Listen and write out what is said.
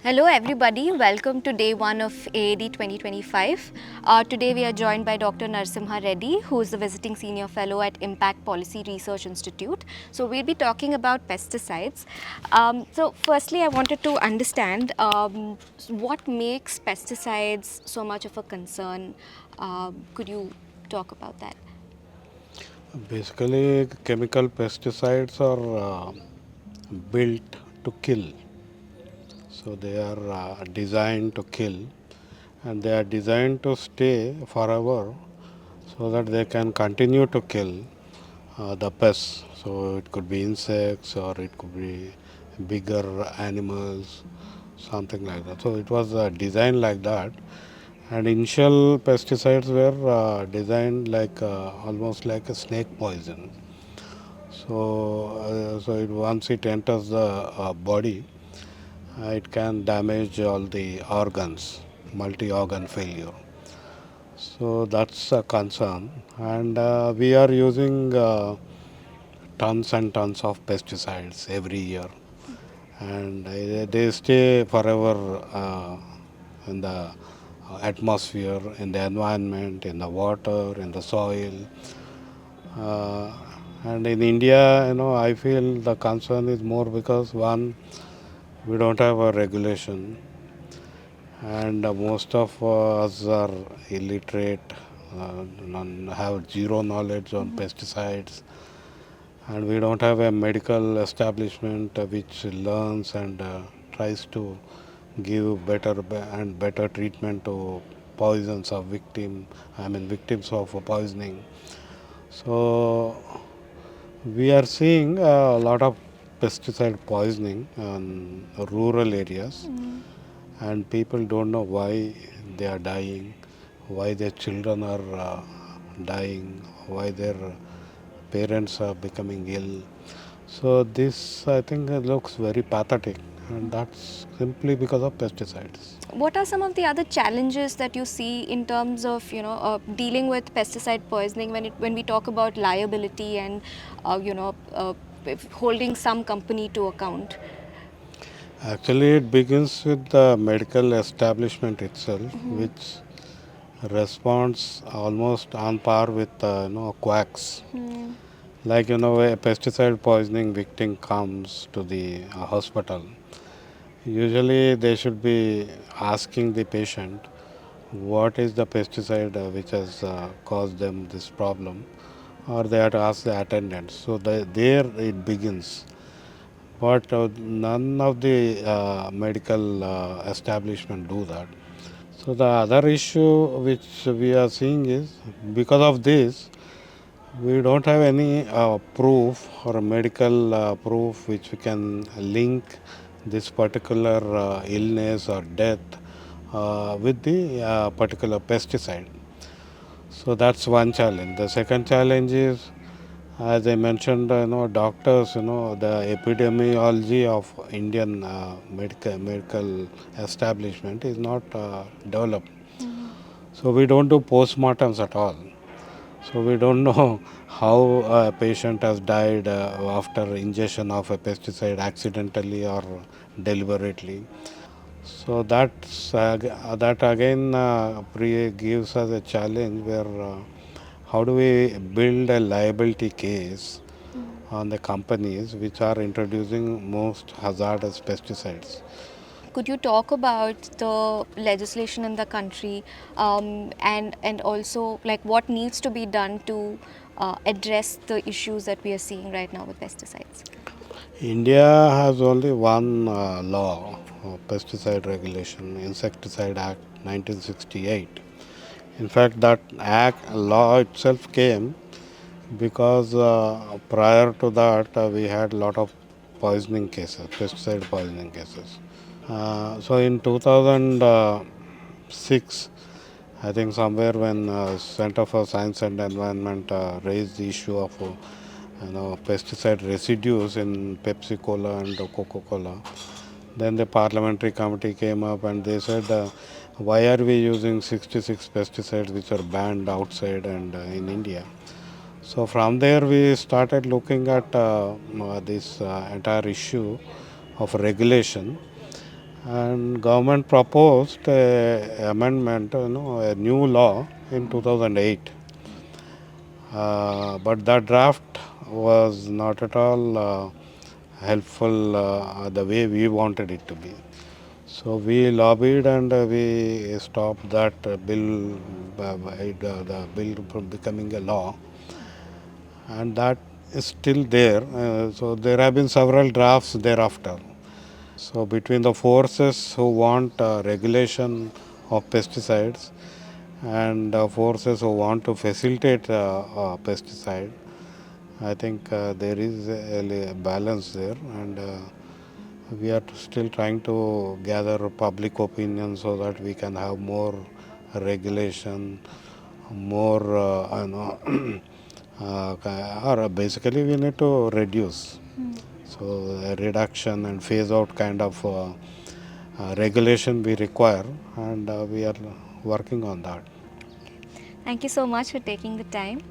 Hello everybody, welcome to day one of AAD 2025. Today we are joined by Dr. Narsimha Reddy, who is the visiting senior fellow at Impact Policy Research Institute. So we'll be talking about pesticides. So firstly I wanted to understand what makes pesticides so much of a concern. Could you talk about that? Basically, chemical pesticides are built to kill. So they are designed to kill, and they are designed to stay forever so that they can continue to kill the pests. So it could be insects or it could be bigger animals, something like that. So it was designed like that. And initial pesticides were designed like almost like a snake poison. So once it enters the body, it can damage all the organs, multi-organ failure. So that's a concern, and we are using tons and tons of pesticides every year, and they stay forever in the atmosphere, in the environment, in the water, in the soil. Uh, and in India, I feel the concern is more because one, we don't have a regulation, and most of us are illiterate, have zero knowledge on pesticides, and we don't have a medical establishment which learns and tries to give and better treatment to poisons of victims of poisoning. So we are seeing a lot of pesticide poisoning in rural areas, and people don't know why they are dying, why their children are dying, why their parents are becoming ill. So this, I think, looks very pathetic, and that's simply because of pesticides. What are some of the other challenges that you see in terms of dealing with pesticide poisoning when we talk about liability and holding some company to account? Actually, it begins with the medical establishment itself, which responds almost on par with quacks. Like a pesticide poisoning victim comes to the hospital. Usually, they should be asking the patient what is the pesticide which has caused them this problem, or they have to ask the attendant. So there it begins. But none of the medical establishment do that. So the other issue which we are seeing is because of this, we don't have any proof or medical proof which we can link this particular illness or death with the particular pesticide. So that's one challenge. The second challenge is, as I mentioned, doctors, the epidemiology of Indian medical establishment is not developed. So we don't do postmortems at all. So we don't know how a patient has died after ingestion of a pesticide accidentally or deliberately. So that again gives us a challenge where how do we build a liability case on the companies which are introducing most hazardous pesticides. Could you talk about the legislation in the country and also like what needs to be done to address the issues that we are seeing right now with pesticides? India has only one law, pesticide regulation, Insecticide Act 1968. In fact, that act law itself came because prior to that we had a lot of poisoning cases, pesticide poisoning cases. So in 2006, I think somewhere when Center for Science and Environment raised the issue of pesticide residues in Pepsi Cola and Coca Cola, then the parliamentary committee came up and they said, why are we using 66 pesticides which are banned outside and in India? So from there we started looking at this entire issue of regulation, and government proposed a amendment, a new law in 2008. But that draft was not at all helpful the way we wanted it to be. So we lobbied and we stopped that bill, the bill from becoming a law, and that is still there. So there have been several drafts thereafter. So between the forces who want regulation of pesticides and forces who want to facilitate pesticide, I think there is a balance there, and we are still trying to gather public opinion so that we can have more regulation, more, or basically we need to reduce. So a reduction and phase out kind of regulation we require, and we are working on that. Thank you so much for taking the time.